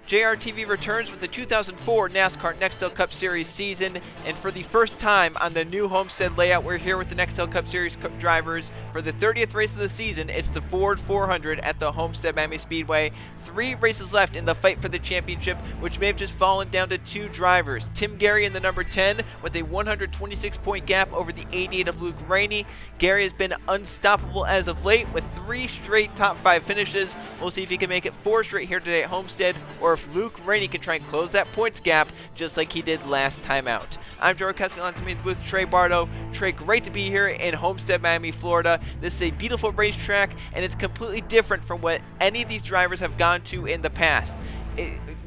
JRTV returns with the 2004 NASCAR Nextel Cup Series season, and for the first time on the new Homestead layout, we're here with the Nextel Cup Series drivers. For the 30th race of the season, it's the Ford 400 at the Homestead-Miami Speedway. 3 races left in the fight for the championship, which may have just fallen down to 2 drivers. Tim Gary in the number 10 with a 126-point gap over the 88 of Luke Rainey. Gary has been unstoppable as of late with 3 straight top 5 finishes. We'll see if he can make it 4 straight here today at Homestead, or if Luke Rainey can try and close that points gap just like he did last time out. I'm Jordan Keskin, to me with Trey Bardo. Trey, great to be here in Homestead, Miami, Florida. This is a beautiful racetrack, and it's completely different from what any of these drivers have gone to in the past.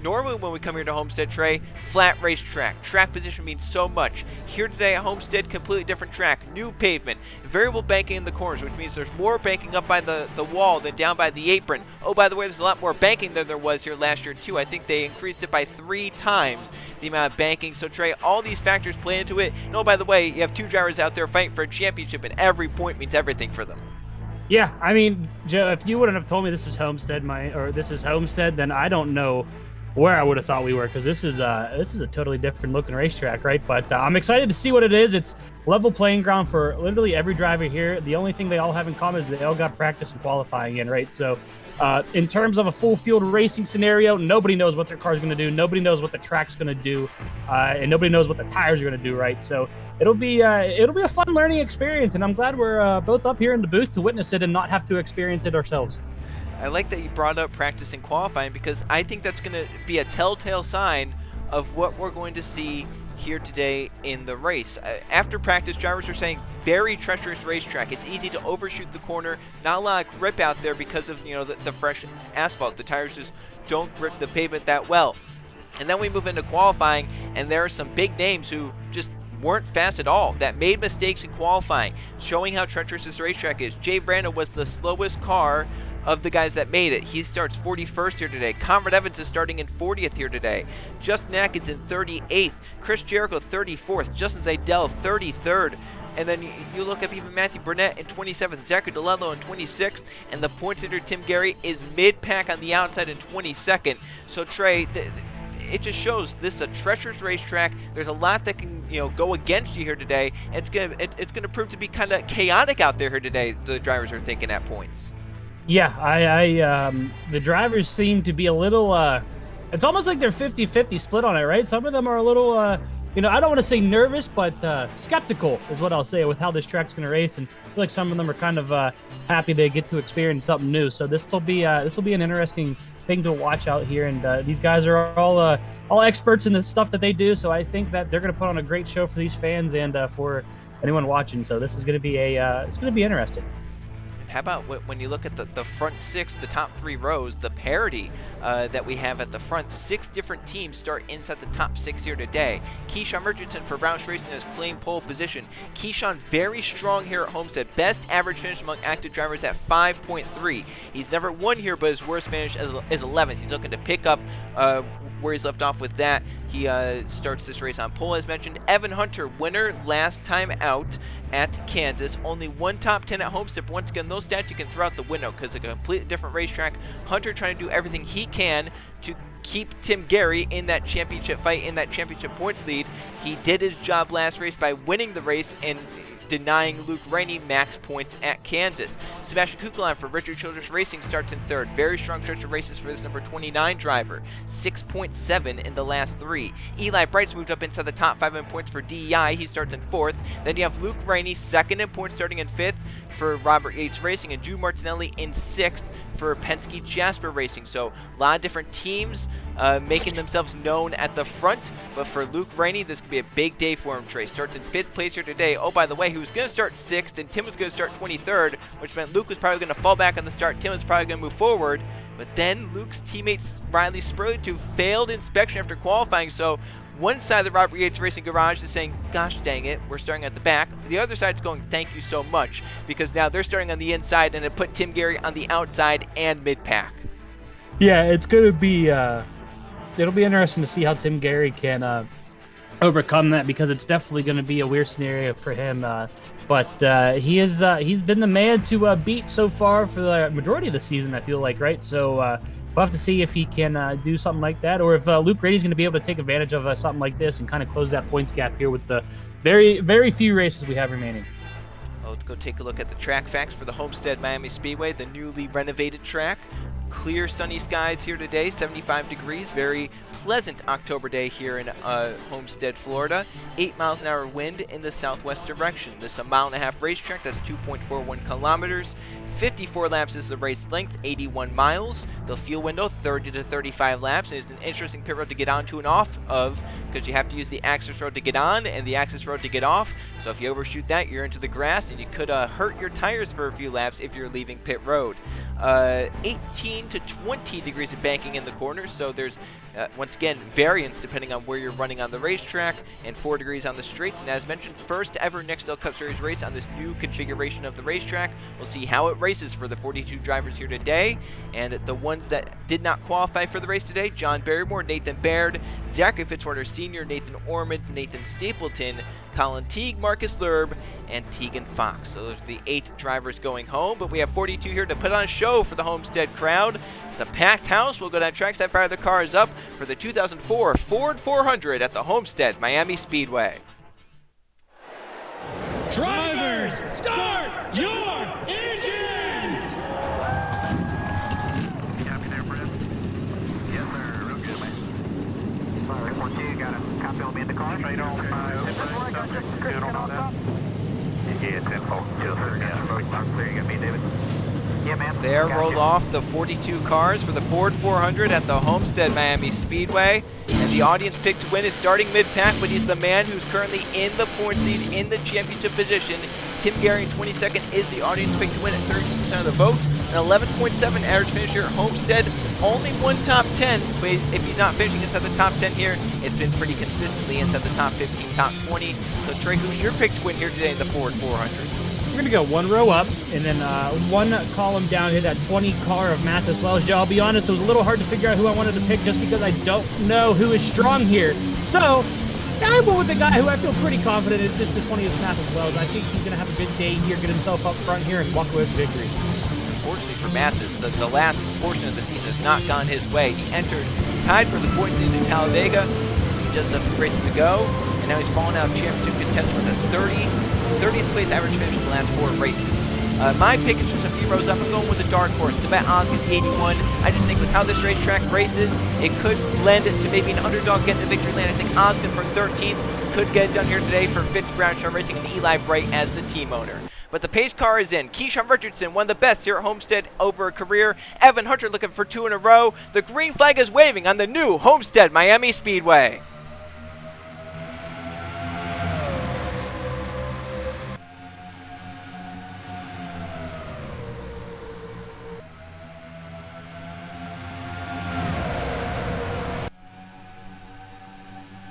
Normally when we come here to Homestead, Trey, flat racetrack. Track position means so much. Here today at Homestead, completely different track. New pavement. Variable banking in the corners, which means there's more banking up by the wall than down by the apron. Oh, by the way, there's a lot more banking than there was here last year, too. I think they increased it by 3 times the amount of banking. So, Trey, all these factors play into it. And oh, by the way, you have 2 drivers out there fighting for a championship, and every point means everything for them. Yeah, I mean, Joe, if you wouldn't have told me this is Homestead, then I don't know where I would have thought we were, because this is a totally different looking racetrack, right? But I'm excited to see what it is. It's level playing ground for literally every driver here. The only thing they all have in common is they all got practice and qualifying in, right? So in terms of a full field racing scenario, nobody knows what their car's going to do. Nobody knows what the track's going to do, and nobody knows what the tires are going to do, right? So it'll be a fun learning experience, and I'm glad we're both up here in the booth to witness it and not have to experience it ourselves. I like that you brought up practice and qualifying, because I think that's going to be a telltale sign of what we're going to see here today in the race. After practice, drivers are saying very treacherous racetrack. It's easy to overshoot the corner, not a lot of grip out there because of the fresh asphalt. The tires just don't grip the pavement that well. And then we move into qualifying, and there are some big names who just weren't fast at all, that made mistakes in qualifying, showing how treacherous this racetrack is. Jay Brando was the slowest car of the guys that made it. He starts 41st here today. Conrad Evans is starting in 40th here today. Justin Atkins in 38th. Chris Jericho 34th. Justin Zaidel 33rd. And then you look up even Matthew Burnett in 27th, Zachary DeLello in 26th, and the points leader Tim Gary is mid-pack on the outside in 22nd. So Trey, it just shows this is a treacherous racetrack. There's a lot that can go against you here today. It's gonna prove to be kind of chaotic out there here today. The drivers are thinking at points. Yeah, the drivers seem to be a little, it's almost like they're 50-50 split on it, right? Some of them are a little, I don't want to say nervous, but skeptical is what I'll say with how this track's going to race. And I feel like some of them are kind of happy they get to experience something new. So this will be an interesting thing to watch out here. And these guys are all experts in the stuff that they do. So I think that they're going to put on a great show for these fans and for anyone watching. So this is going to be it's going to be interesting. How about when you look at the front 6, the top 3 rows, the parity that we have at the front? 6 different teams start inside the top 6 here today. Keyshawn Richardson for Roush Racing is playing pole position. Keyshawn very strong here at Homestead. Best average finish among active drivers at 5.3. He's never won here, but his worst finish is 11th. He's looking to pick up where he's left off with that. He starts this race on pole, as mentioned. Evan Hunter, winner last time out at Kansas. Only 1 top 10 at Homestead. But once again, those stats you can throw out the window because it's a completely different racetrack. Hunter trying to do everything he can to keep Tim Gary in that championship fight, in that championship points lead. He did his job last race by winning the race and denying Luke Rainey max points at Kansas. Sebastian Kukelan for Richard Childress Racing starts in 3rd. Very strong stretch of races for this number 29 driver. 6.7 in the last 3. Eli Bright's moved up inside the top 5 in points for DEI. He starts in 4th. Then you have Luke Rainey, 2nd in points, starting in 5th for Robert Yates Racing, and Drew Martinelli in 6th for Penske Jasper Racing. So a lot of different teams making themselves known at the front, but for Luke Rainey, this could be a big day for him. Trey starts in 5th place here today. Oh, by the way, he was going to start 6th, and Tim was going to start 23rd, which meant Luke was probably going to fall back on the start. Tim was probably going to move forward, but then Luke's teammate Riley Spurley failed inspection after qualifying. So one side of the Robert Yates Racing garage is saying, gosh dang it, we're starting at the back. The other side's going, thank you so much, because now they're starting on the inside, and it put Tim Gary on the outside and mid-pack. Yeah, it's going to be it'll be interesting to see how Tim Gary can overcome that, because it's definitely going to be a weird scenario for him. But he's been the man to beat so far for the majority of the season, I feel like, right? So we'll have to see if he can do something like that, or if Luke Rady's going to be able to take advantage of something like this and kind of close that points gap here with the very, very few races we have remaining. Well, let's go take a look at the track facts for the Homestead-Miami Speedway, the newly renovated track. Clear sunny skies here today, 75 degrees, very pleasant October day here in Homestead, Florida. 8 miles an hour wind in the southwest direction. This is a 1.5 mile racetrack, that's 2.41 kilometers. 54 laps is the race length, 81 miles. The fuel window, 30 to 35 laps. And it's an interesting pit road to get onto and off of because you have to use the access road to get on and the access road to get off. So if you overshoot that, you're into the grass and you could hurt your tires for a few laps if you're leaving pit road. 18 to 20 degrees of banking in the corners, so there's once again variance depending on where you're running on the racetrack, and 4 degrees on the straights. And as mentioned, first ever Nextel Cup Series race on this new configuration of the racetrack. We'll see how it races for the 42 drivers here today, and the ones that did not qualify for the race today: John Barrymore, Nathan Baird, Zachary Fitzwater Sr., Nathan Ormond, Nathan Stapleton, Colin Teague, Marcus Lerb, and Tegan Fox. So those are the 8 drivers going home, but we have 42 here to put on a show for the Homestead crowd. It's a packed house. We'll go down tracks that fire the cars up for the 2004 Ford 400 at the Homestead-Miami Speedway. Drivers, start your engines! Copy there, Brett. Yes, sir. Real good, man. All right, 42, got a copy on me in the car. Straight on. Good on all that. Yeah, 10-4. Chill, sir. Yeah, there you got me, David. Yeah, man. There rolled off the 42 cars for the Ford 400 at the Homestead-Miami Speedway. And the audience pick to win is starting mid-pack, but he's the man who's currently in the points lead in the championship position. Tim Gary in 22nd is the audience pick to win at 13% of the vote. An 11.7 average finish here at Homestead. Only one top 10, but if he's not finishing inside the top 10 here, it's been pretty consistently inside the top 15, top 20. So Trey, who's your pick to win here today in the Ford 400? We're going to go one row up and then one column down here, that 20 car of Matt as well. As I'll be honest, it was a little hard to figure out who I wanted to pick just because I don't know who is strong here. So I went with a guy who I feel pretty confident is just the 20th Matt as well. As I think he's going to have a good day here, get himself up front here, and walk away with victory. Unfortunately for Mathis, the last portion of the season has not gone his way. He entered tied for the points lead in Talladega, just a few races to go, and now he's fallen out of championship contention with a 30th place average finish in the last 4 races. My pick is just a few rows up. I'm going with a dark horse, Tibet Osgood, the 81. I just think with how this racetrack races, it could lend to maybe an underdog getting the victory lane. I think Osgood for 13th could get it done here today for Fitz Brownshaw Racing and Eli Bright as the team owner. But the pace car is in. Keyshawn Richardson, one of the best here at Homestead over a career. Evan Hunter looking for 2 in a row. The green flag is waving on the new Homestead-Miami Speedway.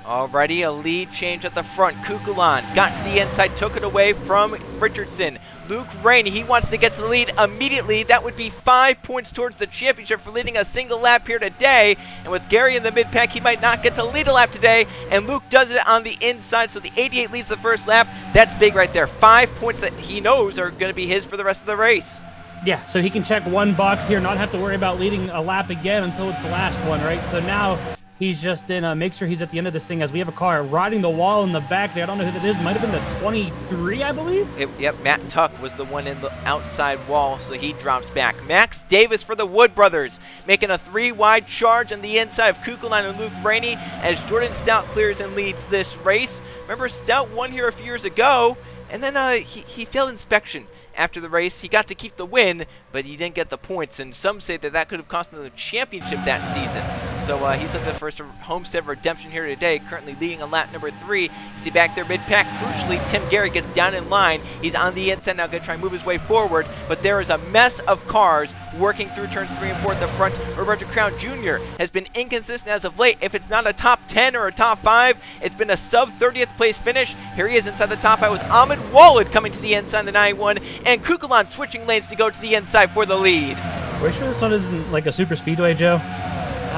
Alrighty, a lead change at the front. Kukulan got to the inside, took it away from Richardson. Luke Rainey, he wants to get to the lead immediately. That would be 5 points towards the championship for leading a single lap here today. And with Gary in the mid-pack, he might not get to lead a lap today. And Luke does it on the inside, so the 88 leads the first lap. That's big right there. 5 points that he knows are going to be his for the rest of the race. Yeah, so he can check one box here, not have to worry about leading a lap again until it's the last one, right? So now he's just in make sure he's at the end of this thing, as we have a car riding the wall in the back there. I don't know who that is. Might have been the 23, I believe. Yep, Matt Tuck was the one in the outside wall, so he drops back. Max Davis for the Wood Brothers, making a 3-wide charge on the inside of Kukulan and Luke Rainey as Jordan Stout clears and leads this race. Remember, Stout won here a few years ago, and then he failed inspection after the race. He got to keep the win, but he didn't get the points, and some say that that could have cost him the championship that season. So he's looking for some Homestead redemption here today, currently leading on lap number 3. You see back there mid-pack, crucially, Tim Gary gets down in line. He's on the inside now, going to try and move his way forward, but there is a mess of cars working through turns 3 and 4 at the front. Roberto Crown Jr. has been inconsistent as of late. If it's not a top 10 or a top 5, it's been a sub-30th place finish. Here he is inside the top 5 with Ahmed Walid coming to the inside, the 91, and Kukulan switching lanes to go to the inside for the lead. Are you sure this one isn't like a super speedway, Joe?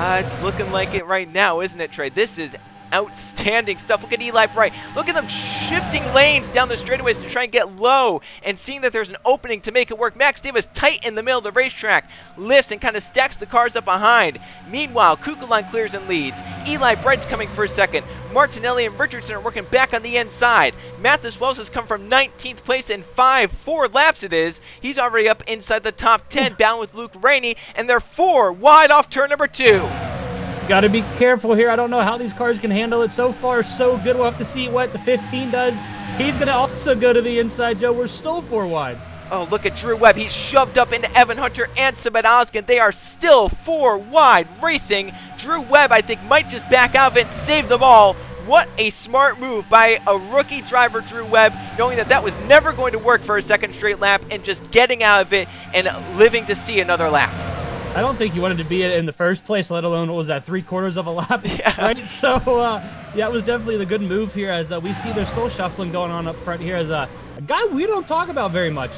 It's looking like it right now, isn't it, Trey? This is outstanding stuff. Look at Eli Bright. Look at them shifting lanes down the straightaways to try and get low and seeing that there's an opening to make it work. Max Davis tight in the middle of the racetrack, lifts and kind of stacks the cars up behind. Meanwhile, Kukulon clears and leads. Eli Bright's coming for a second. Martinelli and Richardson are working back on the inside. Mathis Wells has come from 19th place in 4 laps it is. He's already up inside the top 10, down with Luke Rainey, and they're 4 wide off turn number 2. Got to be careful here. I don't know how these cars can handle it. So far, so good. We'll have to see what the 15 does. He's going to also go to the inside, Joe. We're still 4 wide. Oh, look at Drew Webb. He's shoved up into Evan Hunter and Sumit Oskin. They are still 4 wide racing. Drew Webb, I think, might just back out of it and save them all. What a smart move by a rookie driver, Drew Webb, knowing that that was never going to work for a second straight lap and just getting out of it and living to see another lap. I don't think you wanted to be in the first place, let alone, what was that, 3/4 of a lap? Yeah. Right? So, yeah, it was definitely the good move here as we see their still shuffling going on up front here as a guy we don't talk about very much.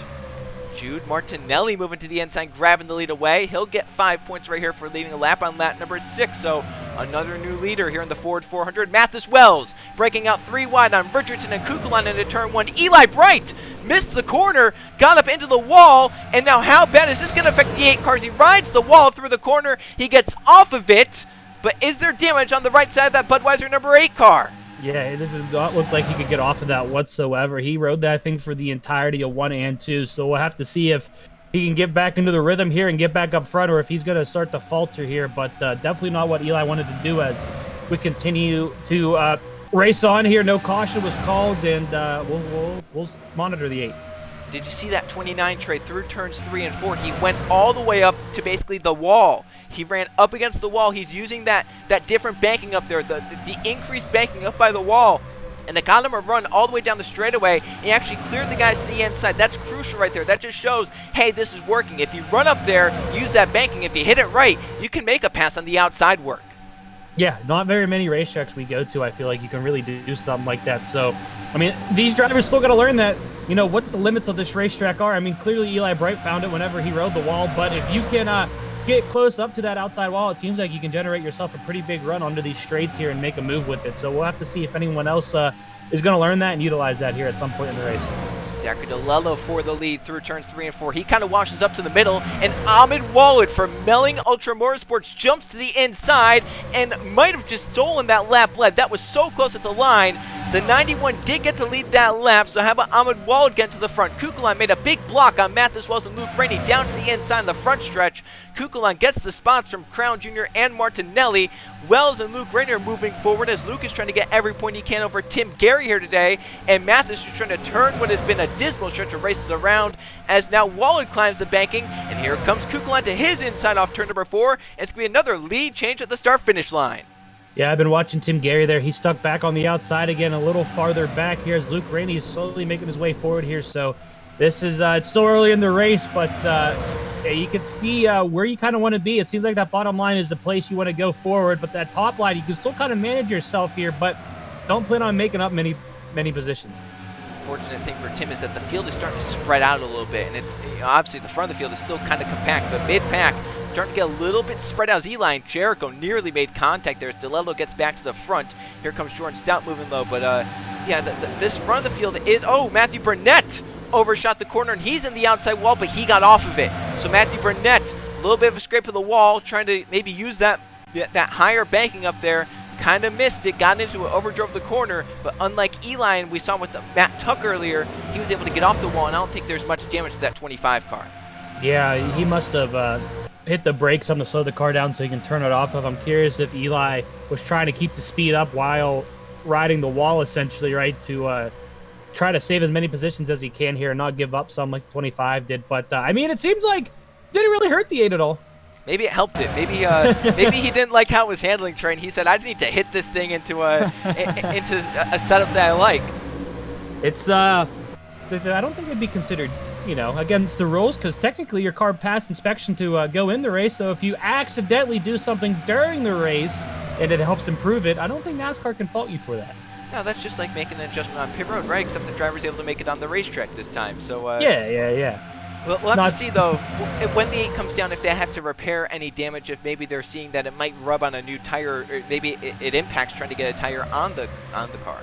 Jude Martinelli moving to the inside, grabbing the lead away. He'll get 5 points right here for leading a lap on lap number 6. So another new leader here in the Ford 400. Mathis Wells breaking out 3 wide on Richardson and Kukulon into turn 1. Eli Bright missed the corner, got up into the wall, and now how bad is this going to affect the 8 cars? He rides the wall through the corner. He gets off of it, but is there damage on the right side of that Budweiser number 8 car? Yeah, it does not look like he could get off of that whatsoever. He rode that thing for the entirety of 1 and 2, so we'll have to see if he can get back into the rhythm here and get back up front, or if he's going to start to falter here, but definitely not what Eli wanted to do as we continue to race on here. No caution was called, and we'll monitor the 8. Did you see that 29 tray through turns 3 and 4? He went all the way up to basically the wall. He ran up against the wall. He's using that different banking up there, the increased banking up by the wall. And it got him a run all the way down the straightaway. He actually cleared the guys to the inside. That's crucial right there. That just shows, hey, this is working. If you run up there, use that banking. If you hit it right, you can make a pass on the outside work. Yeah, not very many racetracks we go to, I feel like you can really do something like that. So, I mean, these drivers still got to learn that, you know, what the limits of this racetrack are. I mean, clearly Eli Bright found it whenever he rode the wall, but if you can get close up to that outside wall, it seems like you can generate yourself a pretty big run onto these straights here and make a move with it. So we'll have to see if anyone else is going to learn that and utilize that here at some point in the race. Zachary DeLello for the lead through turns 3 and 4. He kind of washes up to the middle, and Ahmed Walid from Melling Ultra Motorsports jumps to the inside and might have just stolen that lap lead. That was so close at the line. The 91 did get to lead that lap, so how about Ahmed Walid getting to the front? Kukulon made a big block on Mathis Wells and Luke Rainey down to the inside in the front stretch. Kukulon gets the spots from Crown Jr. and Martinelli. Wells and Luke Rainey are moving forward as Luke is trying to get every point he can over Tim Gary here today, and Mathis is trying to turn what has been a dismal stretch of races around as now Walid climbs the banking, and here comes Kukulon to his inside off turn number 4, and it's going to be another lead change at the start-finish line. Yeah, I've been watching Tim Gary there. He's stuck back on the outside again, a little farther back here as Luke Rainey is slowly making his way forward here. So this is, it's still early in the race, but yeah, you can see where you kind of want to be. It seems like that bottom line is the place you want to go forward, but that top line, you can still kind of manage yourself here, but don't plan on making up many positions. Fortunate thing for Tim is that the field is starting to spread out a little bit, and it's, you know, obviously the front of the field is still kind of compact, but mid-pack starting to get a little bit spread out as Eli and Jericho nearly made contact there as DeLello gets back to the front. Here comes Jordan Stout moving low, but yeah, this front of the field is, oh, Matthew Burnett overshot the corner, and he's in the outside wall, but he got off of it. So Matthew Burnett, a little bit of a scrape of the wall, trying to maybe use that higher banking up there. Kind of missed it, got into it, overdrove the corner, but unlike Eli and we saw with Matt Tuck earlier, he was able to get off the wall, and I don't think there's much damage to that 25 car. Yeah, he must have hit the brakes on to slow the car down so he can turn it off of. I'm curious if Eli was trying to keep the speed up while riding the wall, essentially, right, to try to save as many positions as he can here and not give up some like the 25 did. But, I mean, it seems like it didn't really hurt the 8 at all. Maybe it helped it. Maybe maybe he didn't like how it was handling train. He said, I need to hit this thing into a setup that I like. It's I don't think it'd be considered, you know, against the rules, because technically your car passed inspection to go in the race. So if you accidentally do something during the race and it helps improve it, I don't think NASCAR can fault you for that. No, that's just like making an adjustment on pit road, right? Except the driver's able to make it on the racetrack this time. So yeah. We'll have to see, though, when the 8 comes down, if they have to repair any damage, if maybe they're seeing that it might rub on a new tire, or maybe it impacts trying to get a tire on the car.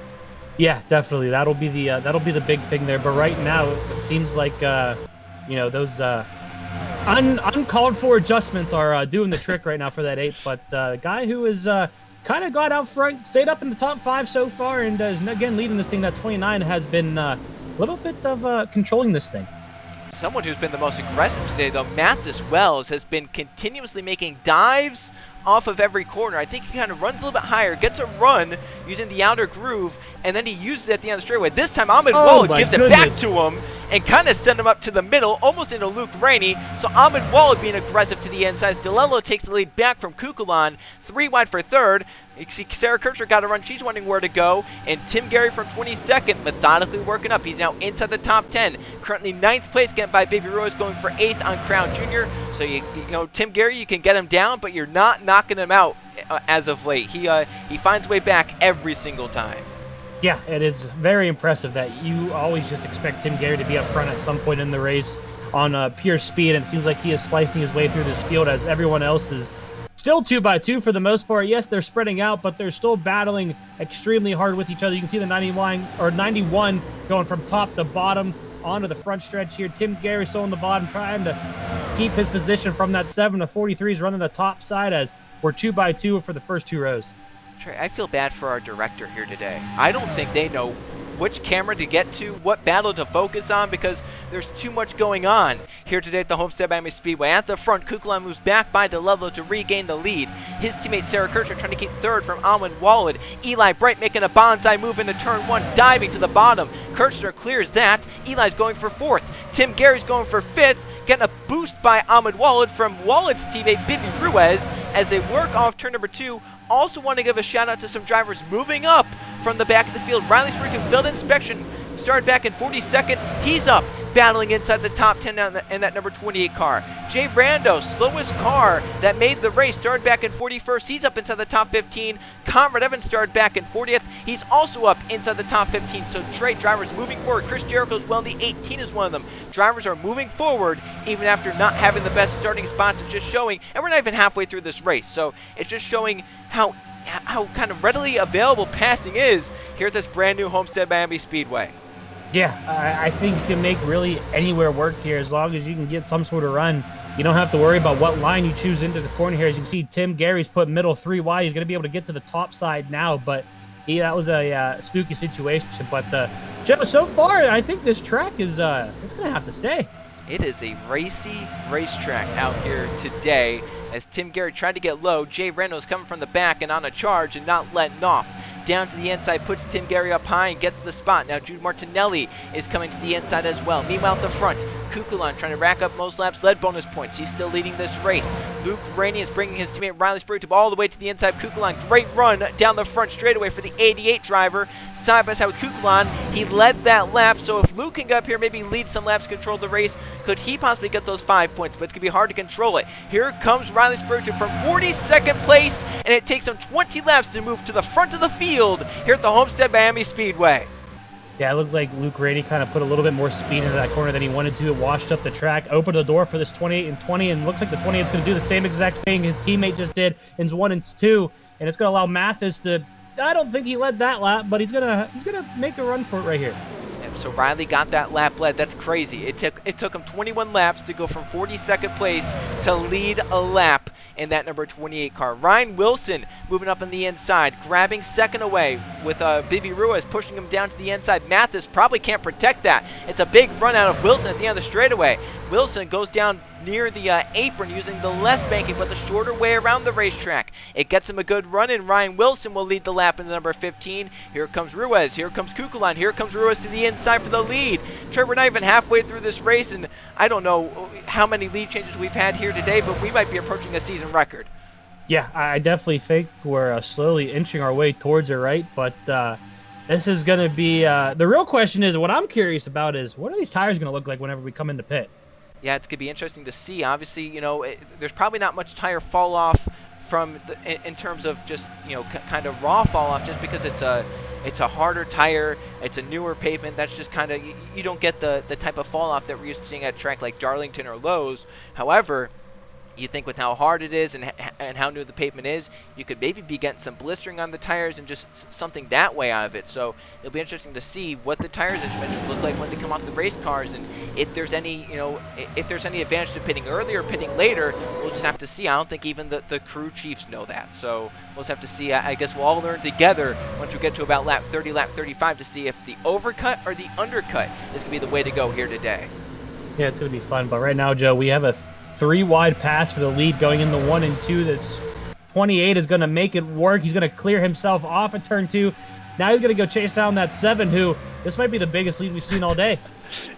Yeah, definitely. That'll be the big thing there. But right now, it seems like those uncalled for adjustments are doing the trick right now for that 8. But the guy who is kind of got out front, stayed up in the top 5 so far, and is again leading this thing. That 29 has been a little bit of controlling this thing. Someone who's been the most aggressive today, though, Mathis Wells, has been continuously making dives off of every corner. I think he kind of runs a little bit higher, gets a run using the outer groove, and then he uses it at the end of the straightaway. This time, Ahmed Walid gives it back to him and kind of send him up to the middle, almost into Luke Rainey. So Ahmed Walid being aggressive to the inside. DeLello takes the lead back from Kukulon, 3 wide for 3rd. You see Sarah Kircher got a run. She's wondering where to go. And Tim Gary from 22nd, methodically working up. He's now inside the top 10. Currently 9th place, get by Baby Royce, going for 8th on Crown Jr. So, you know, Tim Gary, you can get him down, but you're not knocking him out as of late. He finds way back every single time. Yeah, it is very impressive that you always just expect Tim Gary to be up front at some point in the race on pure speed, and it seems like he is slicing his way through this field as everyone else is still 2x2 for the most part. Yes, they're spreading out, but they're still battling extremely hard with each other. You can see the 91 going from top to bottom onto the front stretch here. Tim Gary still on the bottom, trying to keep his position from that 7 to 43s, running the top side as we're 2x2 for the first 2 rows. Trey, I feel bad for our director here today. I don't think they know which camera to get to, what battle to focus on, because there's too much going on here today at the Homestead-Miami Speedway. At the front, Kukulon moves back by DeLello to regain the lead. His teammate Sarah Kircher trying to keep 3rd from Ahmed Walid. Eli Bright making a bonsai move into turn 1, diving to the bottom. Kircher clears that. Eli's going for 4th. Tim Gary's going for 5th. Getting a boost by Ahmed Walid from Walid's teammate Bibi Ruiz as they work off turn number 2. Also want to give a shout out to some drivers moving up from the back of the field. Riley Springton failed inspection, started back in 42nd. He's up, battling inside the top 10 in that number 28 car. Jay Rando, slowest car that made the race, started back in 41st. He's up inside the top 15. Conrad Evans started back in 40th. He's also up inside the top 15. So Trey, drivers moving forward. Chris Jericho as well. The 18 is one of them. Drivers are moving forward even after not having the best starting spots. It's just showing, and we're not even halfway through this race, so it's just showing how kind of readily available passing is here at this brand new Homestead-Miami Speedway. Yeah, I think you can make really anywhere work here as long as you can get some sort of run. You don't have to worry about what line you choose into the corner here. As you can see, Tim Gary's put middle 3 wide. He's going to be able to get to the top side now, but that was a spooky situation. But Joe, so far, I think this track is it's going to have to stay. It is a racy racetrack out here today. As Tim Gary tried to get low, Jay Reynolds coming from the back and on a charge and not letting off. Down to the inside, puts Tim Gary up high and gets the spot. Now Jude Martinelli is coming to the inside as well. Meanwhile, at the front, Kukulon trying to rack up most laps, led bonus points. He's still leading this race. Luke Rainey is bringing his teammate Riley Springton all the way to the inside. Kukulon, great run down the front straightaway for the 88 driver. Side by side with Kukulon, he led that lap. So if Luke can get up here, maybe lead some laps, control the race, could he possibly get those 5 points? But it's going to be hard to control it. Here comes Riley Springton from 42nd place, and it takes him 20 laps to move to the front of the field here at the Homestead-Miami Speedway. Yeah, it looked like Luke Rainey kind of put a little bit more speed into that corner than he wanted to. It washed up the track, opened the door for this 28 and 20, and looks like the 28 is going to do the same exact thing his teammate just did in 1 and 2, and it's going to allow Mathis to, I don't think he led that lap, but he's gonna make a run for it right here. So Riley got that lap led. That's crazy. It took him 21 laps to go from 42nd place to lead a lap in that number 28 car. Ryan Wilson moving up on the inside, grabbing second away with Bibi Ruiz pushing him down to the inside. Mathis probably can't protect that. It's a big run out of Wilson at the end of the straightaway. Wilson goes down near the apron using the less banking but the shorter way around the racetrack. It gets him a good run, and Ryan Wilson will lead the lap in the number 15. Here comes Ruiz. Here comes Kukulon. Here comes Ruiz to the inside for the lead. Trey, we're not even halfway through this race, and I don't know how many lead changes we've had here today, but we might be approaching a season record. Yeah, I definitely think we're slowly inching our way towards it, right? But this is going to be the real question is, what I'm curious about is, what are these tires going to look like whenever we come into pit? Yeah, it's going to be interesting to see. Obviously, you know, there's probably not much tire fall off from in terms of just, you know, kind of raw fall off, just because it's It's a harder tire. It's a newer pavement. That's just kind of, you don't get the type of fall off that we're used to seeing at a track like Darlington or Lowe's. However, you think with how hard it is and how new the pavement is, you could maybe be getting some blistering on the tires and just something that way out of it. So it'll be interesting to see what the tires, as you mentioned, look like when they come off the race cars, and if there's any, if there's any advantage to pitting early or pitting later. We'll just have to see. I don't think even the crew chiefs know that. So we'll just have to see. I guess we'll all learn together once we get to about lap 30, lap 35 to see if the overcut or the undercut is going to be the way to go here today. Yeah, it's going to be fun. But right now, Joe, we have a 3-wide pass for the lead going in the 1 and 2. That's 28 is going to make it work. He's going to clear himself off at turn 2. Now he's going to go chase down that 7, who this might be the biggest lead we've seen all day.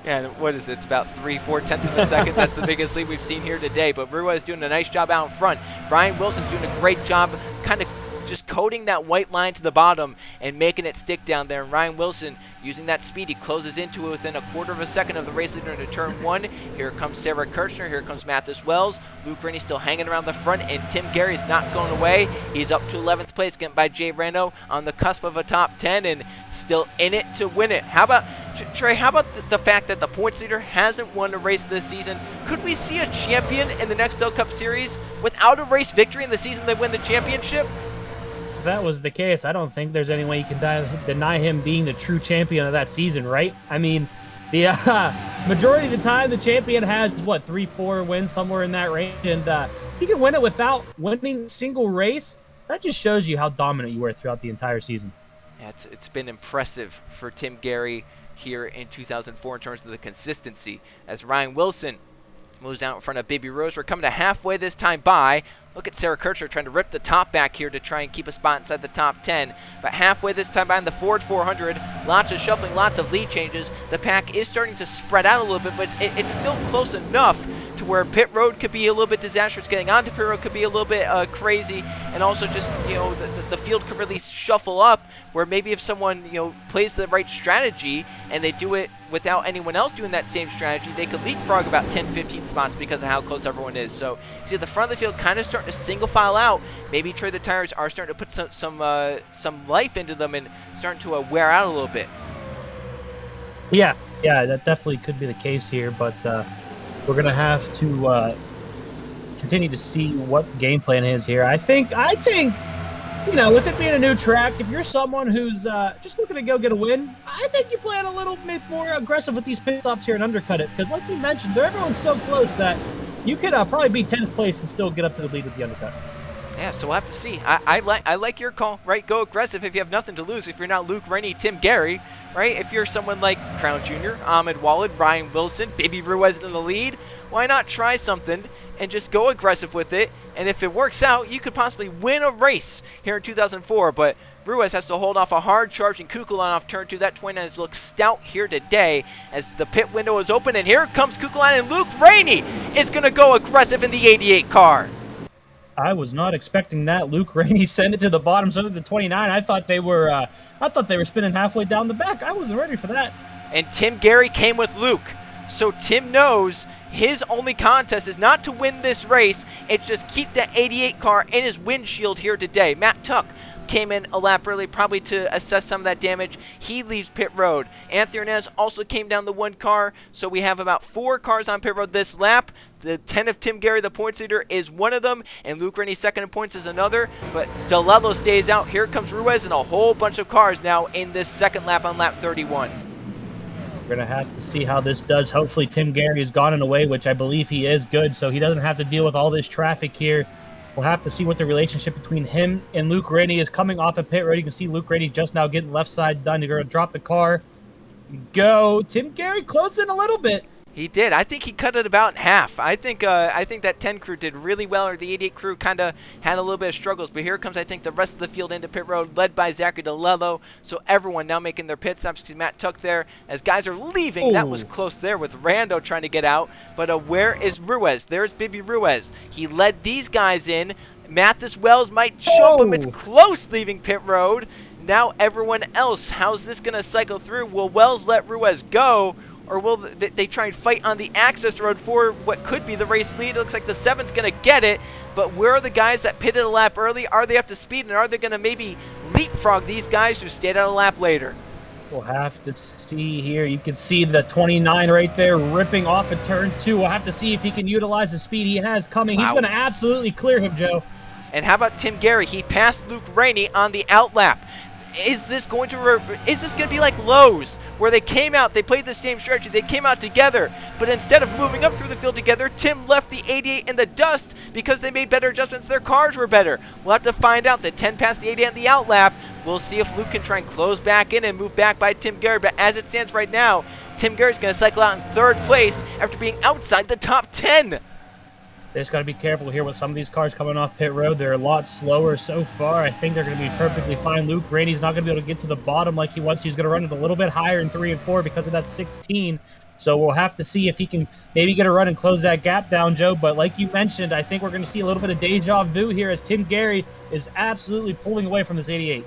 Yeah, what is it? It's about 3/4 tenths of a second. That's the biggest lead we've seen here today. But Ruiz doing a nice job out in front. Brian Wilson's doing a great job kind of just coating that white line to the bottom and making it stick down there. And Ryan Wilson, using that speed, he closes into it within a 1/4 of a second of the race leader into turn 1. Here comes Sarah Kirchner. Here comes Mathis Wells. Luke Rainey still hanging around the front, and Tim Gary's not going away. He's up to 11th place, getting by Jay Rando on the cusp of a top 10 and still in it to win it. How about, Trey, how about the fact that the points leader hasn't won a race this season? Could we see a champion in the Nextel Cup Series without a race victory in the season they win the championship? If that was the case, I don't think there's any way you can deny him being the true champion of that season, right? I mean, the majority of the time, the champion has, 3-4 wins, somewhere in that range, and he can win it without winning a single race. That just shows you how dominant you were throughout the entire season. Yeah, it's been impressive for Tim Gary here in 2004 in terms of the consistency. As Ryan Wilson moves out in front of Baby Rose. We're coming to halfway this time by. Look at Sarah Kirchner trying to rip the top back here to try and keep a spot inside the top 10. But halfway this time by in the Ford 400, lots of shuffling, lots of lead changes. The pack is starting to spread out a little bit, but it's still close enough to where pit road could be a little bit disastrous. Getting onto pit road could be a little bit crazy. And also just, the field could really shuffle up where maybe if someone, plays the right strategy and they do it without anyone else doing that same strategy, they could leapfrog about 10, 15 spots because of how close everyone is. So you see the front of the field kind of starting to single file out. Maybe Trey, the tires are starting to put some life into them and starting to wear out a little bit. Yeah, that definitely could be the case here, but we're gonna have to continue to see what the game plan is here. I think, with it being a new track, if you're someone who's just looking to go get a win, I think you plan a little bit more aggressive with these pit stops here and undercut it, because like you mentioned, everyone's so close that you could probably be 10th place and still get up to the lead with the undercut. Yeah, so we'll have to see. I like your call, right? Go aggressive if you have nothing to lose. If you're not Luke Rainey, Tim Gary, right? If you're someone like Crown Jr., Ahmed Walid, Ryan Wilson, Baby Ruiz in the lead, why not try something and just go aggressive with it? And if it works out, you could possibly win a race here in 2004. But Ruiz has to hold off a hard-charging Kukulon off turn 2. That 29 looks stout here today as the pit window is open. And here comes Kukulon, and Luke Rainey is going to go aggressive in the 88 car. I was not expecting that. Luke Rainey sent it to the bottom, so to the 29. I thought they were spinning halfway down the back. I wasn't ready for that. And Tim Gary came with Luke. So Tim knows his only contest is not to win this race. It's just keep that 88 car in his windshield here today. Matt Tuck came in a lap early, probably to assess some of that damage. He leaves pit road. Anthony Hernandez also came down the 1 car, so we have about 4 cars on pit road this lap. The 10 of Tim Gary, the points leader, is one of them, and Luke Rainey second in points is another. But DeLello stays out. Here comes Ruiz and a whole bunch of cars now in this second lap on lap 31. We're going to have to see how this does. Hopefully Tim Gary has gotten away, which I believe he is good, so he doesn't have to deal with all this traffic here. We'll have to see what the relationship between him and Luke Rainey is coming off of pit road. You can see Luke Rainey just now getting left side done. You're going to drop the car. Go. Tim Gary closed in a little bit. He did. I think he cut it about in half. I think that 10 crew did really well, or the 88 crew kind of had a little bit of struggles. But here comes, I think, the rest of the field into pit road, led by Zachary DeLello. So everyone now making their pit stops. See Matt Tuck there as guys are leaving. Ooh. That was close there with Rando trying to get out. But where is Ruiz? There's Baby Ruiz. He led these guys in. Mathis Wells might jump him. It's close leaving pit road. Now everyone else, how's this going to cycle through? Will Wells let Ruiz go? Or will they try and fight on the access road for what could be the race lead? It looks like the 7's going to get it. But where are the guys that pitted a lap early? Are they up to speed? And are they going to maybe leapfrog these guys who stayed on a lap later. We'll have to see here. You can see the 29 right there ripping off at turn 2. We'll have to see if he can utilize the speed he has coming. He's going to absolutely clear him, Joe. And how about Tim Gary? He passed Luke Rainey on the outlap. Is this going to be like Lowe's, where they came out, they played the same strategy, they came out together, but instead of moving up through the field together, Tim left the 88 in the dust because they made better adjustments, their cars were better. We'll have to find out. The 10 passed the 88 on the outlap. We'll see if Luke can try and close back in and move back by Tim Gary, but as it stands right now, Tim Gary's going to cycle out in 3rd place after being outside the top 10. They just got to be careful here with some of these cars coming off pit road. They're a lot slower so far. I think they're going to be perfectly fine. Luke Rainey's not going to be able to get to the bottom like he wants. He's going to run it a little bit higher in 3 and 4 because of that 16. So we'll have to see if he can maybe get a run and close that gap down, Joe. But like you mentioned, I think we're going to see a little bit of deja vu here as Tim Gary is absolutely pulling away from this 88.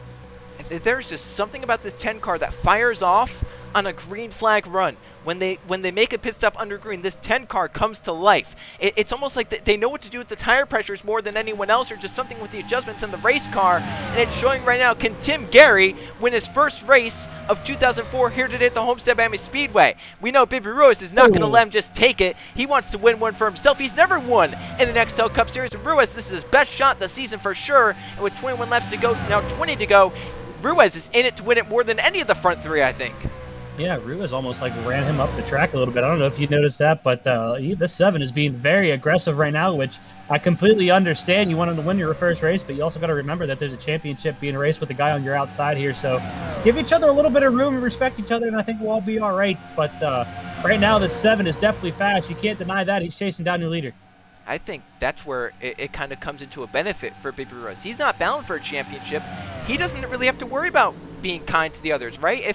There's just something about this 10 car that fires off on a green flag run. When they make a pit stop under green, this 10 car comes to life. It's almost like they know what to do with the tire pressures more than anyone else, or just something with the adjustments in the race car. And it's showing right now. Can Tim Gary win his first race of 2004 here today at the Homestead-Miami Speedway? We know Baby Ruiz is not going to let him just take it. He wants to win one for himself. He's never won in the Nextel Cup Series. And Ruiz, this is his best shot this season for sure. And with 21 laps to go, now 20 to go, Ruiz is in it to win it more than any of the front 3, I think. Yeah, Ruiz almost like ran him up the track a little bit. I don't know if you noticed that, but this 7 is being very aggressive right now, which I completely understand. You want him to win your first race, but you also got to remember that there's a championship being raced with the guy on your outside here. So give each other a little bit of room and respect each other, and I think we'll all be all right. But right now, this 7 is definitely fast. You can't deny that. He's chasing down your leader. I think that's where it kind of comes into a benefit for Baby Ruiz. He's not bound for a championship. He doesn't really have to worry about being kind to the others, right?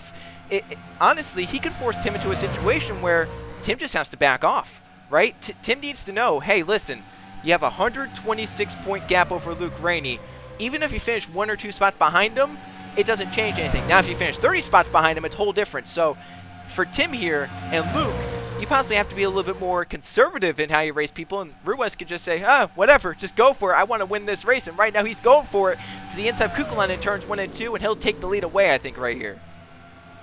Honestly, he could force Tim into a situation where Tim just has to back off, right? Tim needs to know, hey, listen, you have a 126-point gap over Luke Rainey. Even if you finish 1 or 2 spots behind him, it doesn't change anything. Now, if you finish 30 spots behind him, it's whole different. So for Tim here and Luke, you possibly have to be a little bit more conservative in how you race people, and Ruiz could just say, whatever, just go for it. I want to win this race, and right now he's going for it to the inside Kukulon in turns 1 and 2, and he'll take the lead away, I think, right here.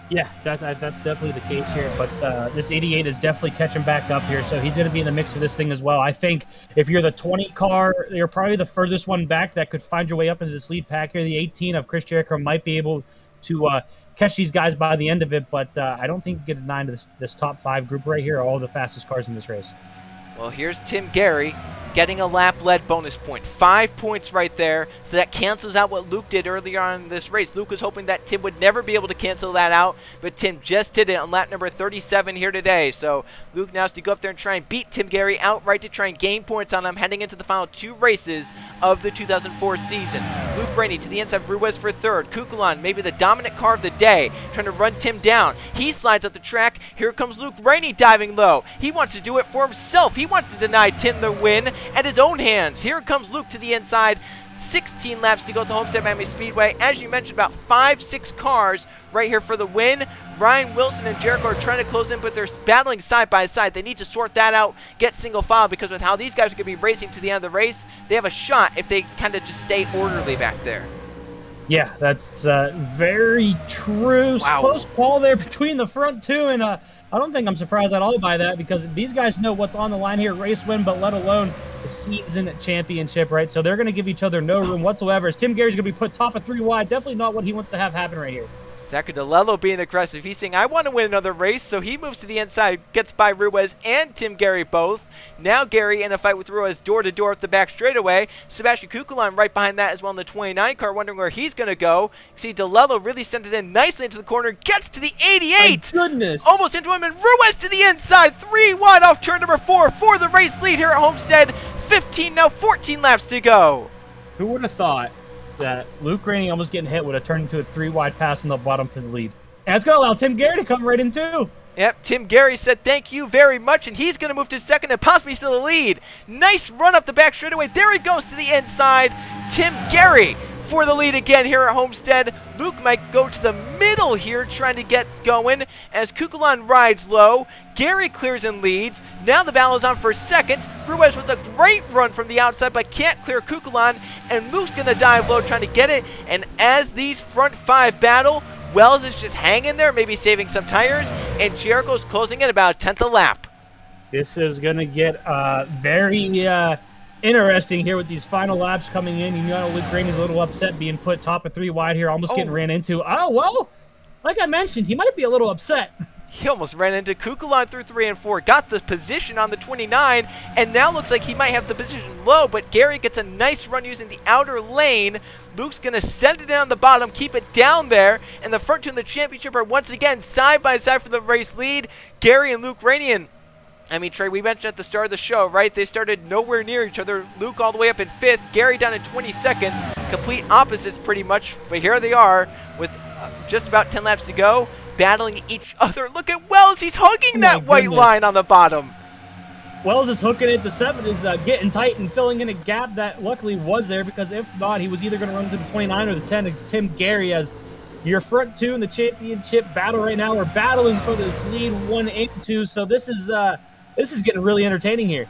Yeah, that's definitely the case here, but this 88 is definitely catching back up here, so he's going to be in the mix of this thing as well. I think if you're the 20 car, you're probably the furthest one back that could find your way up into this lead pack here. The 18 of Chris Jericho might be able to catch these guys by the end of it, but I don't think you get denied to this top 5 group right here, all the fastest cars in this race. Well, here's Tim Gary getting a lap-led bonus point. 5 points right there, so that cancels out what Luke did earlier on in this race. Luke was hoping that Tim would never be able to cancel that out, but Tim just did it on lap number 37 here today. So Luke now has to go up there and try and beat Tim Gary outright to try and gain points on him heading into the final 2 races of the 2004 season. Luke Rainey to the inside, Ruiz for 3rd. Kukulon, maybe the dominant car of the day, trying to run Tim down. He slides up the track. Here comes Luke Rainey diving low. He wants to do it for himself. He wants to deny Tim the win at his own hands. Here comes Luke to the inside. 16 laps to go at the Homestead-Miami Speedway. As you mentioned, about 5-6 cars right here for the win. Ryan Wilson and Jericho are trying to close in, but they're battling side by side. They need to sort that out, get single file, because with how these guys are going to be racing to the end of the race, they have a shot if they kind of just stay orderly back there. Yeah, that's very true. Wow. Close call there between the front 2, and I don't think I'm surprised at all by that, because these guys know what's on the line here, race win, but let alone the season championship, right? So they're going to give each other no room whatsoever. As Tim Gary's going to be put top of 3 wide, definitely not what he wants to have happen right here. Zach DeLello being aggressive. He's saying, I want to win another race, so he moves to the inside, gets by Ruiz and Tim Gary both. Now Gary in a fight with Ruiz door-to-door up the back straightaway. Sebastian Kukulon right behind that as well in the 29 car, wondering where he's going to go. You see DeLello really sent it in nicely into the corner, gets to the 88! My goodness! Almost into him, and Ruiz to the inside, 3 wide off turn number 4 for the race lead here at Homestead. 14 laps to go. Who would have thought that Luke Rainey almost getting hit would have turned into a 3-wide pass on the bottom for the lead? And it's going to allow Tim Gary to come right in too. Yep, Tim Gary said thank you very much, and he's going to move to 2nd and possibly still the lead. Nice run up the back straightaway. There he goes to the inside. Tim Gary for the lead again here at Homestead. Luke might go to the middle here trying to get going as Kukulon rides low. Gary clears and leads. Now the battle is on for second. Ruiz with a great run from the outside but can't clear Kukulon, and Luke's going to dive low trying to get it. And as these front five battle, Wells is just hanging there, maybe saving some tires, and Jericho's closing in about a tenth a lap. This is going to get very interesting here with these final laps coming in. You know, Luke Rainey's a little upset being put top of 3 wide here, almost getting ran into. Oh, well, like I mentioned, he might be a little upset. He almost ran into Kukulon through 3 and 4, got the position on the 29, and now looks like he might have the position low, but Gary gets a nice run using the outer lane. Luke's going to send it down the bottom, keep it down there, and the front two in the championship are once again side by side for the race lead. Gary and Luke Rainey. I mean, Trey, we mentioned at the start of the show, right? They started nowhere near each other. Luke all the way up in 5th, Gary down in 22nd. Complete opposites pretty much, but here they are with just about 10 laps to go, battling each other. Look at Wells. He's hugging that white line on the bottom. Wells is hooking it. The 7 is getting tight and filling in a gap that luckily was there, because if not, he was either going to run into the 29 or the 10 of Tim Gary. As your front two in the championship battle right now, we're battling for this lead 1 and 2. So this is getting really entertaining here.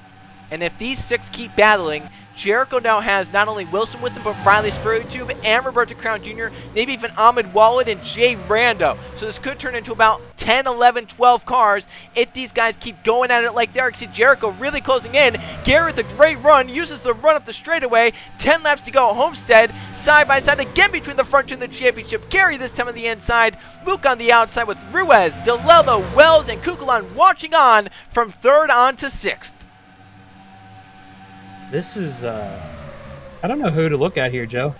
And if these 6 keep battling, Jericho now has not only Wilson with him, but Riley Spurtube and Roberto Crown Jr., maybe even Ahmed Wallet and Jay Rando. So this could turn into about 10, 11, 12 cars if these guys keep going at it like they are. See Jericho really closing in. Gary with a great run, uses the run up the straightaway. 10 laps to go. Homestead side by side again between the front two in the championship. Gary this time on the inside. Luke on the outside with Ruiz, DeLello, Wells, and Kukulon watching on from 3rd on to 6th. This is, I don't know who to look at here, Joe.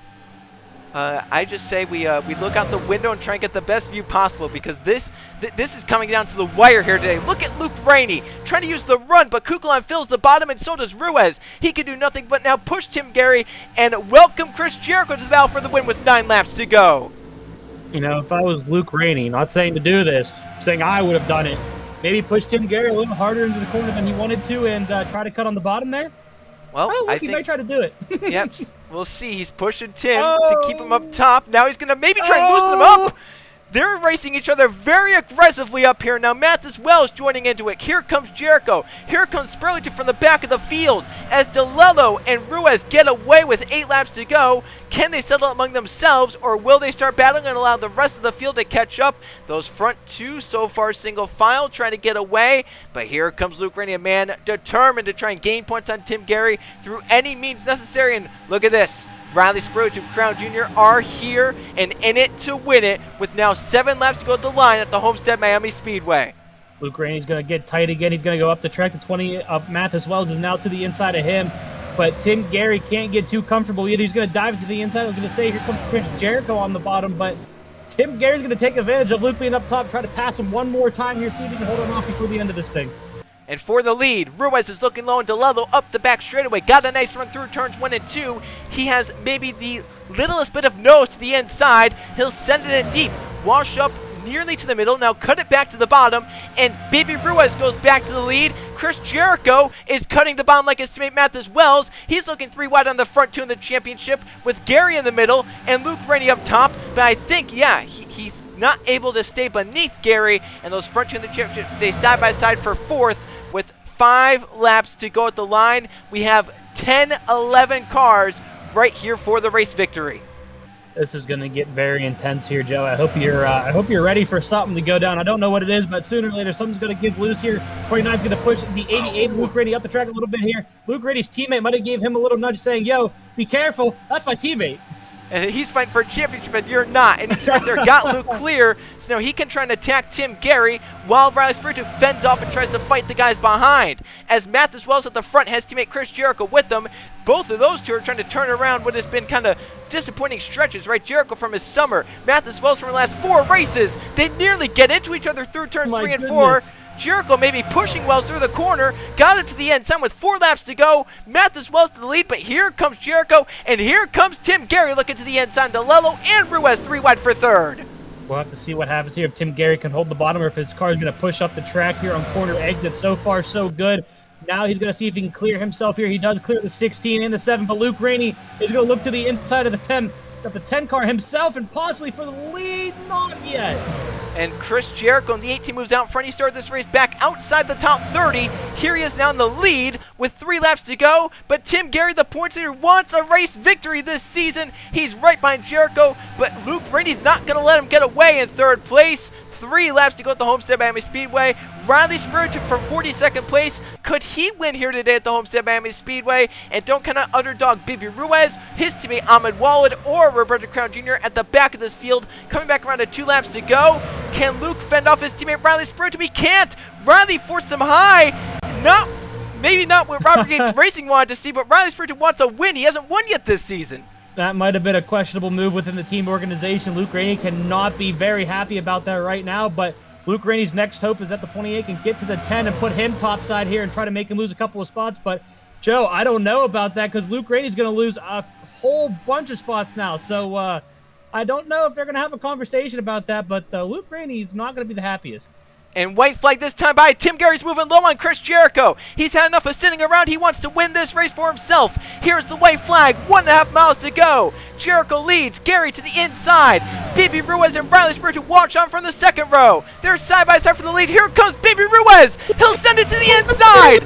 I just say we look out the window and try and get the best view possible, because this is coming down to the wire here today. Look at Luke Rainey trying to use the run, but Kukulon fills the bottom, and so does Ruiz. He can do nothing but now push Tim Gary and welcome Chris Jericho to the battle for the win with 9 laps to go. You know, if I was Luke Rainey, not saying to do this, saying I would have done it, maybe push Tim Gary a little harder into the corner than he wanted to and try to cut on the bottom there. Well, I think he might try to do it. Yep, we'll see. He's pushing Tim to keep him up top. Now he's going to maybe try and loosen him up. They're racing each other very aggressively up here. Now Mathis Wells joining into it. Here comes Jericho. Here comes Spurlington from the back of the field as DeLello and Ruiz get away with 8 laps to go. Can they settle among themselves, or will they start battling and allow the rest of the field to catch up? Those front two so far single file trying to get away, but here comes Luke Rainey, a man determined to try and gain points on Tim Gary through any means necessary. And look at this. Riley Spurgeon and Crown Jr. are here and in it to win it with now 7 laps to go at the line at the Homestead-Miami Speedway. Luke Rainey's going to get tight again. He's going to go up the track. The 20 of Mathis Wells is now to the inside of him. But Tim Gary can't get too comfortable either. He's going to dive to the inside. I was going to say, here comes Chris Jericho on the bottom. But Tim Gary's going to take advantage of Luke being up top, try to pass him one more time here, see if he can hold him off before the end of this thing. And for the lead, Ruiz is looking low, and DeLello up the back straightaway. Got a nice run through turns 1 and 2. He has maybe the littlest bit of nose to the inside. He'll send it in deep. Wash up nearly to the middle. Now cut it back to the bottom, and Baby Ruiz goes back to the lead. Chris Jericho is cutting the bottom like his teammate Mathis Wells. He's looking 3 wide on the front two in the championship with Gary in the middle and Luke Rainey up top. But I think, yeah, he's not able to stay beneath Gary, and those front two in the championship stay side by side for 4th. With 5 laps to go at the line, we have 10, 11 cars right here for the race victory. This is going to get very intense here, Joe. I hope you're ready for something to go down. I don't know what it is, but sooner or later something's going to give loose here. 29's going to push the 88 Luke Rainey up the track a little bit here. Luke Rainey's teammate might have gave him a little nudge saying, "Yo, be careful. That's my teammate." And he's fighting for a championship, and you're not. And he's right there, got Luke clear, so now he can try and attack Tim Gary while Riley Spurgeon fends off and tries to fight the guys behind. As Mathis Wells at the front has teammate Chris Jericho with them, both of those two are trying to turn around what has been kind of disappointing stretches, right? Jericho from his summer, Mathis Wells from the last 4 races. They nearly get into each other through turns 3 and 4. Jericho maybe pushing Wells through the corner, got it to the end, some with 4 laps to go. Mathis Wells to the lead, but here comes Jericho, and here comes Tim Gary looking to the end side. DeLello and Ruiz 3 wide for 3rd. We'll have to see what happens here if Tim Gary can hold the bottom or if his car is going to push up the track here on corner exit. So far, so good. Now he's going to see if he can clear himself here. He does clear the 16 and the 7, but Luke Rainey is going to look to the inside of the 10. Got the 10 car himself and possibly for the lead. Not yet. And Chris Jericho in the 18 moves out in front. He started this race back outside the top 30. Here he is now in the lead with 3 laps to go. But Tim Gary, the points leader, wants a race victory this season. He's right behind Jericho, but Luke Rainey's not going to let him get away in 3rd place. 3 laps to go at the Homestead-Miami Speedway. Riley Spurgeon from 42nd place. Could he win here today at the Homestead-Miami Speedway? And don't count out underdog Bibi Ruiz, his teammate Ahmed Walid, or Roberto Crown Jr. at the back of this field. Coming back around to 2 laps to go. Can Luke fend off his teammate Riley Spurgeon? He can't. Riley forced him high. Maybe not what Robert Gates Racing wanted to see, but Riley Spurgeon wants a win. He hasn't won yet this season. That might have been a questionable move within the team organization. Luke Rainey cannot be very happy about that right now, but Luke Rainey's next hope is that the 28 can get to the 10 and put him topside here and try to make him lose a couple of spots. But, Joe, I don't know about that because Luke Rainey's going to lose a whole bunch of spots now. So I don't know if they're going to have a conversation about that, but Luke Rainey's not going to be the happiest. And white flag this time by Tim Gary's moving low on Chris Jericho. He's had enough of sitting around. He wants to win this race for himself. Here's the white flag. 1.5 miles to go. Jericho leads. Gary to the inside. Bibi Ruiz and Riley Spurgeon watch on from the 2nd row. They're side by side for the lead. Here comes Bibi Ruiz. He'll send it to the inside.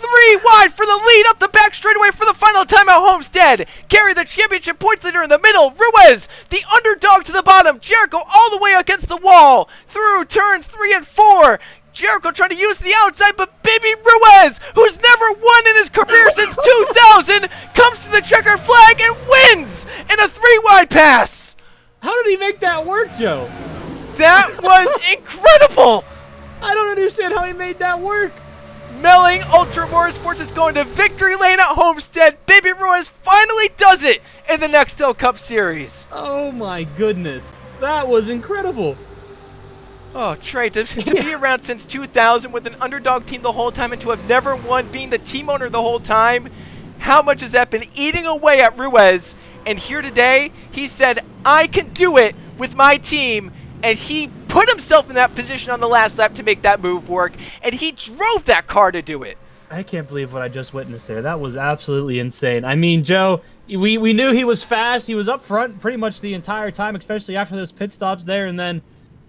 3 wide for the lead up the back straightaway for the final time at Homestead. Gary, the championship points leader in the middle. Ruiz, the underdog to the bottom. Jericho all the way against the wall. Through turns 3 and 4. Jericho trying to use the outside, but Bibi Ruiz, who's never won in his career since 2000, comes to the checkered flag and wins in a 3-wide pass. How did he make that work, Joe? That was incredible. I don't understand how he made that work. Melling Ultra Motorsports is going to victory lane at Homestead. Bibi Ruiz finally does it in the Nextel Cup Series. Oh my goodness. That was incredible. Oh, Trey, to be around since 2000 with an underdog team the whole time and to have never won, being the team owner the whole time, how much has that been eating away at Ruiz? And here today, he said, I can do it with my team, and he put himself in that position on the last lap to make that move work, and he drove that car to do it. I can't believe what I just witnessed there. That was absolutely insane. I mean, Joe, we knew he was fast. He was up front pretty much the entire time, especially after those pit stops there, and then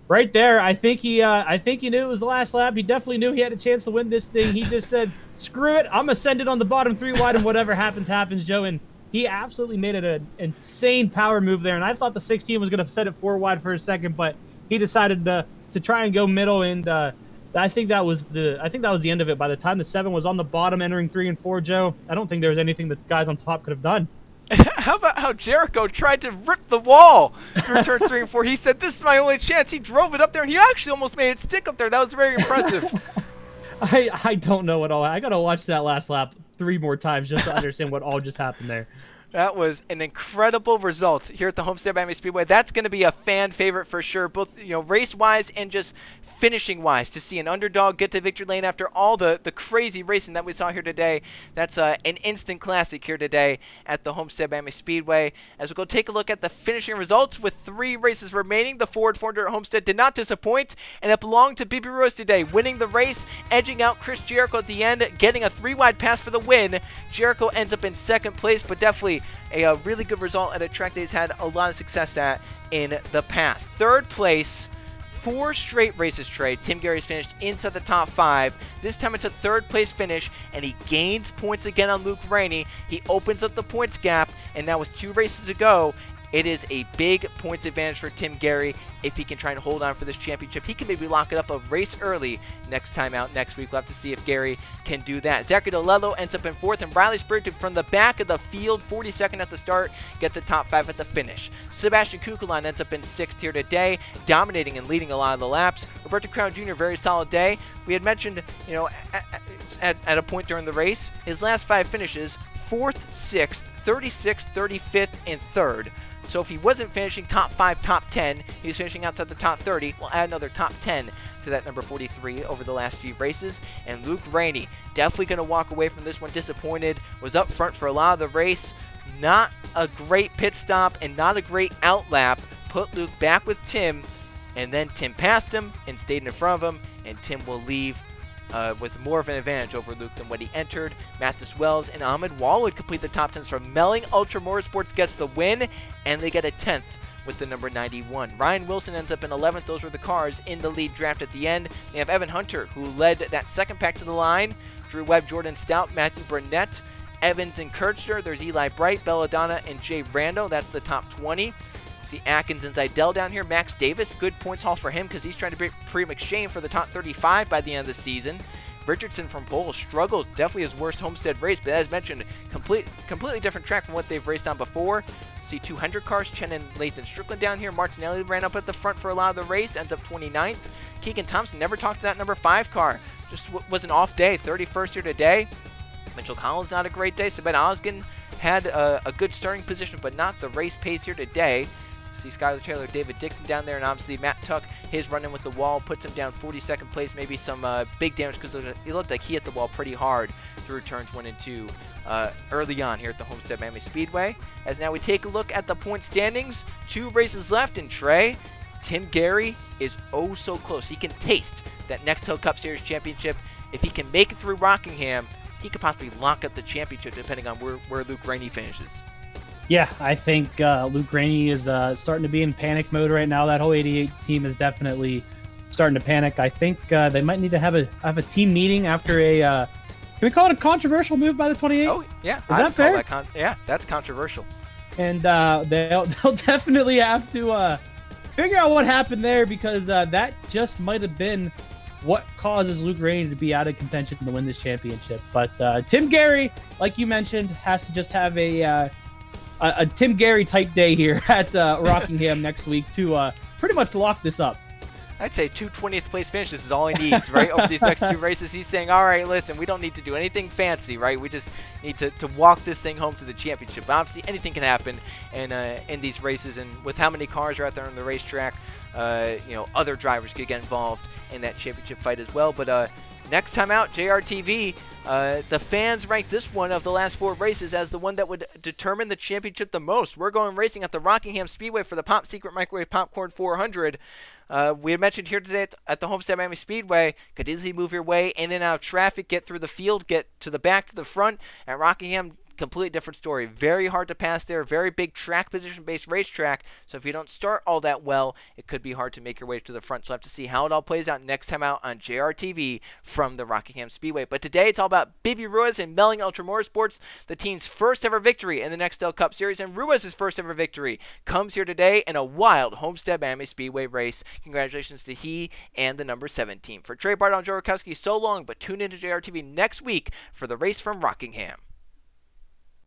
right there, I think he knew it was the last lap. He definitely knew he had a chance to win this thing. He just said, screw it, I'm going to send it on the bottom 3 wide, and whatever happens, happens, Joe. And he absolutely made it an insane power move there. And I thought the 16 was going to set it 4 wide for a second, but he decided to try and go middle. And I think that was the end of it. By the time the 7 was on the bottom, entering 3 and 4, Joe, I don't think there was anything that guys on top could have done. How about how Jericho tried to rip the wall through turns 3 and 4? He said, this is my only chance. He drove it up there, and he actually almost made it stick up there. That was very impressive. I don't know what all. I got to watch that last lap 3 more times just to understand what all just happened there. That was an incredible result here at the Homestead-Miami Speedway. That's going to be a fan favorite for sure, both race-wise and just finishing-wise. To see an underdog get to victory lane after all the crazy racing that we saw here today, that's an instant classic here today at the Homestead-Miami Speedway. As we go take a look at the finishing results with 3 races remaining, the Ford 400 at Homestead did not disappoint, and it belonged to Bibi Ruiz today, winning the race, edging out Chris Jericho at the end, getting a 3-wide pass for the win. Jericho ends up in 2nd place, but definitely a really good result at a track that he's had a lot of success at in the past. 3rd place, 4 straight races, Trey. Tim Gary's finished inside the top 5. This time it's a 3rd place finish, and he gains points again on Luke Rainey. He opens up the points gap, and now with 2 races to go, it is a big points advantage for Tim Gary. If he can try and hold on for this championship, he can maybe lock it up a race early next time out next week. We'll have to see if Gary can do that. Zachary DeLello ends up in 4th, and Riley Spurgeon from the back of the field, 42nd at the start, gets a top 5 at the finish. Sebastian Kukulon ends up in 6th here today, dominating and leading a lot of the laps. Roberto Crown Jr., very solid day. We had mentioned, at a point during the race, his last 5 finishes, 4th, 6th, 36th, 35th, and 3rd. So if he wasn't finishing top 5, top 10, he's finishing outside the top 30. We'll add another top 10 to that number 43 over the last few races. And Luke Rainey, definitely going to walk away from this one disappointed. Was up front for a lot of the race. Not a great pit stop and not a great outlap. Put Luke back with Tim, and then Tim passed him and stayed in front of him, and Tim will leave with more of an advantage over Luke than what he entered. Mathis Wells and Ahmed Wall would complete the top 10s. So Melling Ultra Motorsports gets the win, and they get a 10th with the number 91. Ryan Wilson ends up in 11th. Those were the cars in the lead draft at the end. They have Evan Hunter, who led that second pack to the line. Drew Webb, Jordan Stout, Matthew Burnett, Evans and Kirchner. There's Eli Bright, Belladonna, and Jay Rando. That's the top 20. See Atkins and Zidell down here. Max Davis, good points haul for him because he's trying to beat Pre McShane for the top 35 by the end of the season. Richardson from Pole struggled, definitely his worst Homestead race, but as mentioned, completely different track from what they've raced on before. See 200 cars, Chen and Lathan Strickland down here. Martinelli ran up at the front for a lot of the race, ends up 29th. Keegan Thompson never talked to that number 5 car. Just was an off day, 31st here today. Mitchell Collins not a great day. Sabine Osgen had a good starting position, but not the race pace here today. See Skylar Taylor, David Dixon down there, and obviously Matt Tuck, his run-in with the wall puts him down 42nd place, maybe some big damage because it looked like he hit the wall pretty hard through turns 1 and 2 early on here at the Homestead-Miami Speedway. As now we take a look at the point standings, 2 races left, and Trey, Tim Gary is oh so close. He can taste that Nextel Cup Series championship. If he can make it through Rockingham, he could possibly lock up the championship depending on where Luke Rainey finishes. Yeah, I think Luke Rainey is starting to be in panic mode right now. That whole 88 team is definitely starting to panic. I think they might need to have a team meeting after a. Can we call it a controversial move by the 28? Oh yeah, is that fair? Yeah, that's controversial. And they'll definitely have to figure out what happened there because that just might have been what causes Luke Rainey to be out of contention to win this championship. But Tim Gary, like you mentioned, has to just have a Tim Gary type day here at Rockingham next week to pretty much lock this up. I'd say 2 20th place finishes is all he needs, right? Over these next 2 races, he's saying, all right, listen, we don't need to do anything fancy, right? We just need to walk this thing home to the championship. But obviously, anything can happen in these races, and with how many cars are out there on the racetrack, other drivers could get involved in that championship fight as well. But next time out, JRTV, the fans ranked this one of the last 4 races as the one that would determine the championship the most. We're going racing at the Rockingham Speedway for the Pop Secret Microwave Popcorn 400. We had mentioned here today at the Homestead-Miami Speedway, could easily move your way in and out of traffic, get through the field, get to the back, to the front. At Rockingham, completely different story. Very hard to pass there. Very big track position-based racetrack. So if you don't start all that well, it could be hard to make your way to the front. So we'll have to see how it all plays out next time out on JRTV from the Rockingham Speedway. But today it's all about Bibi Ruiz and Melling Ultra Motorsports, the team's first ever victory in the Nextel Cup Series. And Ruiz's first ever victory comes here today in a wild Homestead-Miami Speedway race. Congratulations to he and the number 7 team. For Trey Bartle and Joe Rakowski, so long, but tune into JRTV next week for the race from Rockingham.